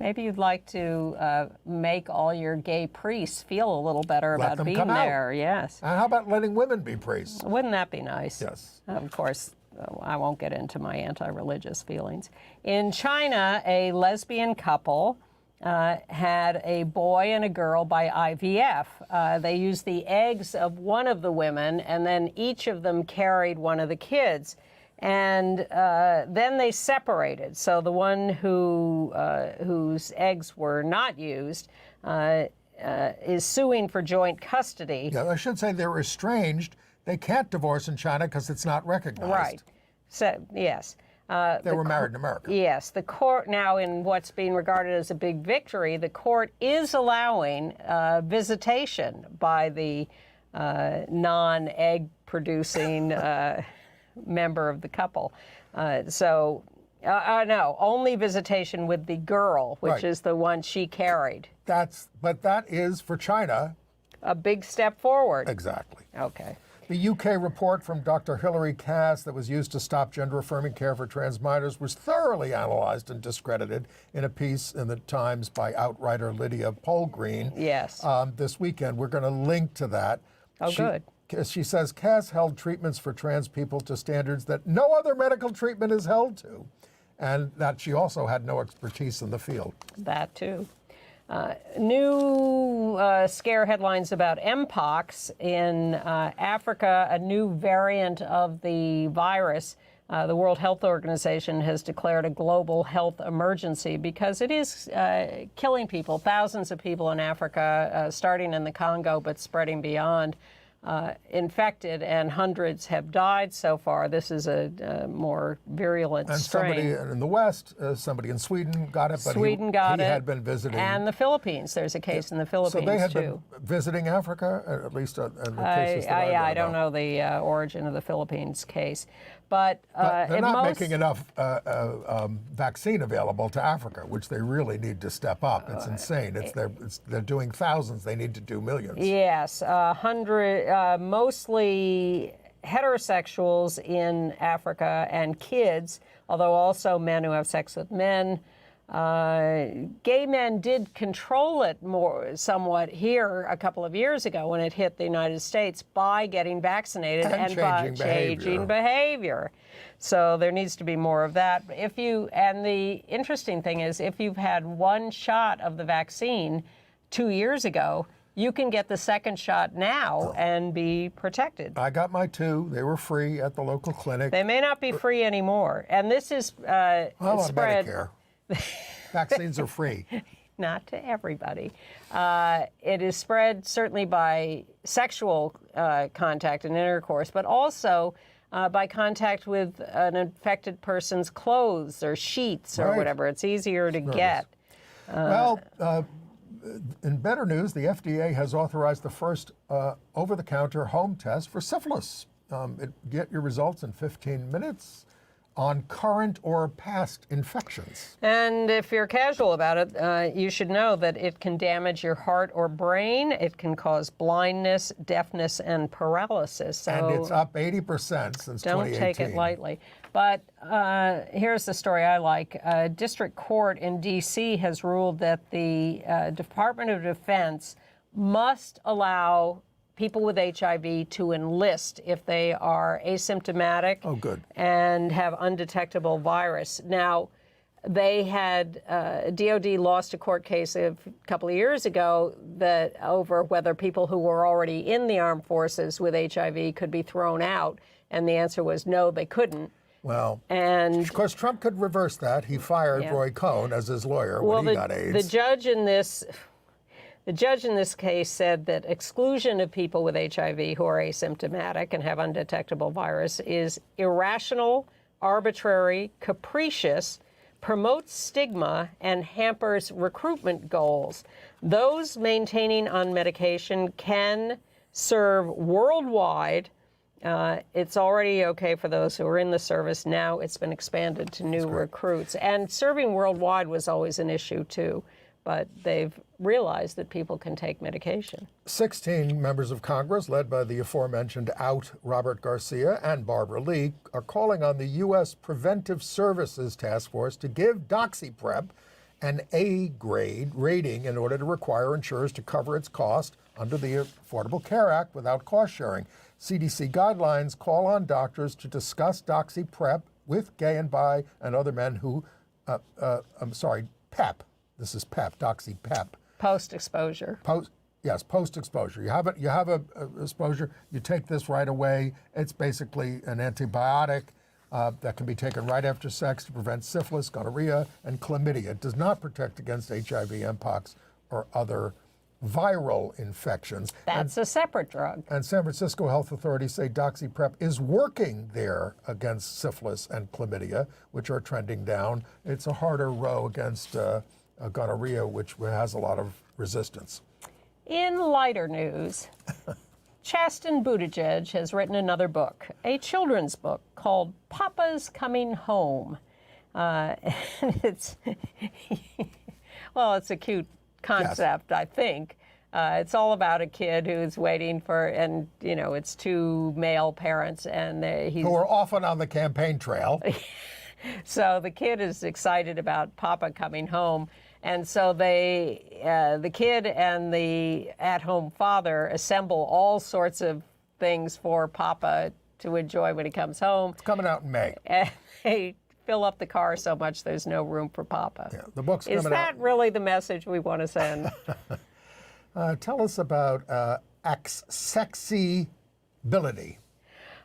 Maybe you'd like to make all your gay priests feel a little better about being there. Yes. And how about letting women be priests? Wouldn't that be nice? Yes. Of course, I won't get into my anti-religious feelings. In China, a lesbian couple had a boy and a girl by IVF. They used the eggs of one of the women, and then each of them carried one of the kids. And then they separated. So the one whose eggs were not used is suing for joint custody. Yeah, I should say they're estranged. They can't divorce in China because it's not recognized. Right. So, yes. They were married in America. Yes. The court now, in what's being regarded as a big victory, the court is allowing visitation by the non-egg producing member of the couple. No, only visitation with the girl, which is the one she carried. But that is, for China, a big step forward. Exactly. Okay. The UK report from Dr. Hilary Cass that was used to stop gender-affirming care for trans minors was thoroughly analyzed and discredited in a piece in the Times by outrider Lydia Polgreen. Yes. This weekend. We're going to link to that. Oh, good. She says Cass held treatments for trans people to standards that no other medical treatment is held to, and that she also had no expertise in the field. That too. New scare headlines about Mpox in Africa, a new variant of the virus. The World Health Organization has declared a global health emergency because it is killing people, thousands of people in Africa, starting in the Congo but spreading beyond. Infected, and hundreds have died so far. This is a more virulent strain. And somebody in the West, somebody in Sweden got it, but he had been visiting. And the Philippines. There's a case in the Philippines, so they had too. been visiting Africa, at least in the cases that I don't know the origin of the Philippines case. But they're not making enough vaccine available to Africa, which they really need to step up. It's insane. They're doing thousands. They need to do millions. Yes, mostly heterosexuals in Africa and kids, although also men who have sex with men. Gay men did control it somewhat here a couple of years ago when it hit the United States by getting vaccinated and by changing behavior. So there needs to be more of that. And the interesting thing is, if you've had one shot of the vaccine 2 years ago, you can get the second shot now and be protected. I got my 2. They were free at the local clinic. They may not be free anymore. And this is on spread. Medicare. Vaccines are free. Not to everybody. It is spread certainly by sexual contact and intercourse, but also by contact with an infected person's clothes or sheets or whatever. It's easier to get. Well, in better news, the FDA has authorized the first over-the-counter home test for syphilis. Get your results in 15 minutes on current or past infections. And if you're casual about it, you should know that it can damage your heart or brain. It can cause blindness, deafness, and paralysis. So and it's up 80% since 2018. Don't take it lightly. But here's the story I like. A district court in D.C. has ruled that the Department of Defense must allow people with HIV to enlist if they are asymptomatic and have undetectable virus. Now, they had, DOD lost a court case a couple of years ago over whether people who were already in the armed forces with HIV could be thrown out, and the answer was no, they couldn't. Well, and of course, Trump could reverse that. He fired Roy Cohn as his lawyer when he got AIDS. The judge in this case said that exclusion of people with HIV who are asymptomatic and have undetectable virus is irrational, arbitrary, capricious, promotes stigma and hampers recruitment goals. Those maintaining on medication can serve worldwide. It's already okay for those who are in the service. Now it's been expanded to new recruits. And serving worldwide was always an issue, too. But they've realized that people can take medication. 16 members of Congress, led by the aforementioned out Robert Garcia and Barbara Lee, are calling on the U.S. Preventive Services Task Force to give DoxyPrep an A-grade rating in order to require insurers to cover its cost under the Affordable Care Act without cost sharing. CDC guidelines call on doctors to discuss DoxyPrep with gay and bi and other men who, PEP. This is PEP, DoxyPrep. Post-exposure. Post-exposure. You have a exposure, you take this right away. It's basically an antibiotic that can be taken right after sex to prevent syphilis, gonorrhea, and chlamydia. It does not protect against HIV, Mpox, or other viral infections. That's a separate drug. And San Francisco health authorities say DoxyPrep is working there against syphilis and chlamydia, which are trending down. It's a harder row against gonorrhea, which has a lot of resistance. In lighter news, Chasten Buttigieg has written another book, a children's book called Papa's Coming Home. It's it's a cute concept, yes. I think. It's all about a kid who's waiting for, and it's two male parents, and who are often on the campaign trail. So the kid is excited about Papa coming home. And so the kid and the at-home father assemble all sorts of things for Papa to enjoy when he comes home. It's coming out in May. And they fill up the car so much there's no room for Papa. Yeah, the book's coming out. Is that really the message we want to send? Tell us about Accessibility.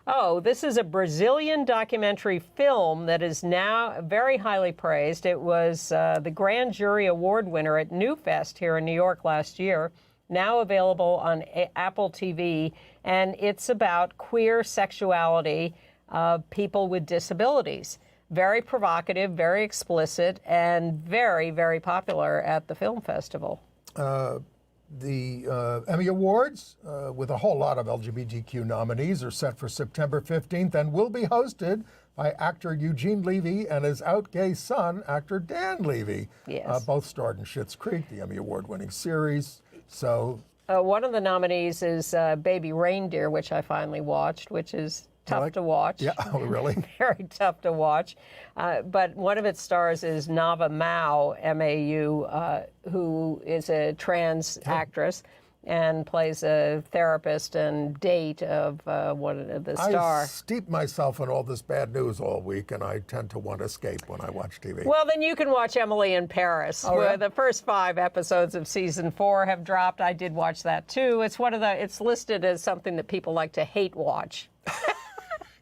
Oh, this is a Brazilian documentary film that is now very highly praised. It was the Grand Jury Award winner at Newfest here in New York last year, now available on Apple TV, and it's about queer sexuality of people with disabilities. Very provocative, very explicit, and very, very popular at the film festival. The Emmy Awards, with a whole lot of LGBTQ nominees, are set for September 15th and will be hosted by actor Eugene Levy and his out gay son, actor Dan Levy. Yes. Both starred in Schitt's Creek, the Emmy Award-winning series. So one of the nominees is Baby Reindeer, which I finally watched, which is tough to watch. Yeah, oh, really? Very tough to watch. But one of its stars is Nava Mao, M-A-U, who is a trans actress and plays a therapist and date of the star. I steep myself in all this bad news all week, and I tend to want to escape when I watch TV. Well, then you can watch Emily in Paris, where the first 5 episodes of season 4 have dropped. I did watch that too. It's listed as something that people like to hate watch.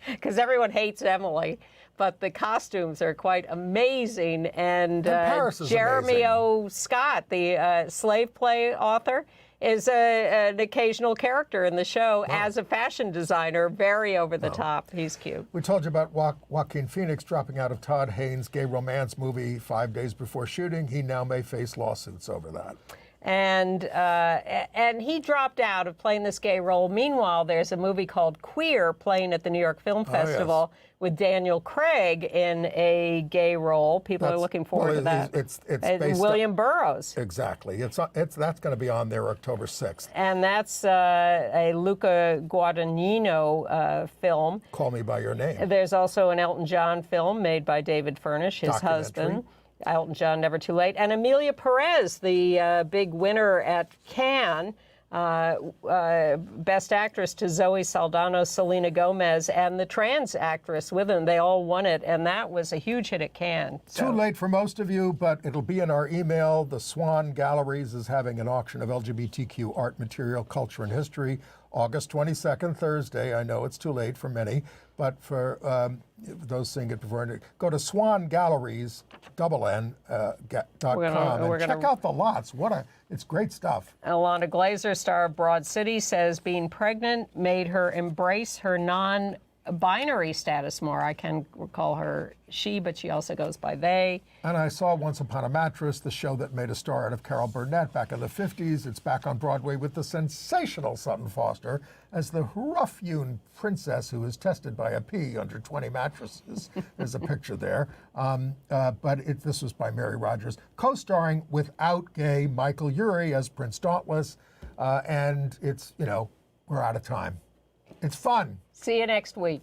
Because everyone hates Emily, but the costumes are quite amazing. And Jeremy O. Scott, the slave play author, is an occasional character in the show as a fashion designer, very over the top. He's cute. We told you about Joaquin Phoenix dropping out of Todd Haynes' gay romance movie 5 days before shooting. He now may face lawsuits over that. And he dropped out of playing this gay role. Meanwhile, there's a movie called Queer playing at the New York Film Festival with Daniel Craig in a gay role. People are looking forward to that. It's based William Burroughs. Exactly. That's going to be on there October 6th. And that's a Luca Guadagnino film. Call Me By Your Name. There's also an Elton John film made by David Furnish, his husband. Elton John, Never Too Late. And Emilia Perez, the big winner at Cannes, Best Actress to Zoe Saldana, Selena Gomez, and the trans actress with them. They all won it, and that was a huge hit at Cannes. Too late for most of you, but it'll be in our email. The Swan Galleries is having an auction of LGBTQ art, material, culture, and history, August 22nd, Thursday. I know it's too late for many, but for those seeing it before, go to swangalleries.com and check out the lots. It's great stuff. Ilana Glazer, star of Broad City, says being pregnant made her embrace her binary status more. I can call her she, but she also goes by they. And I saw Once Upon a Mattress, the show that made a star out of Carol Burnett back in the 50s. It's back on Broadway with the sensational Sutton Foster as the rough-hewn princess who is tested by a pea under 20 mattresses. There's a picture there. But this was by Mary Rogers, co-starring without gay Michael Urie as Prince Dauntless. And it's, we're out of time. It's fun. See you next week.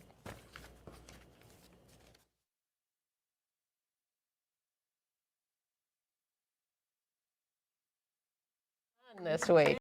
This week.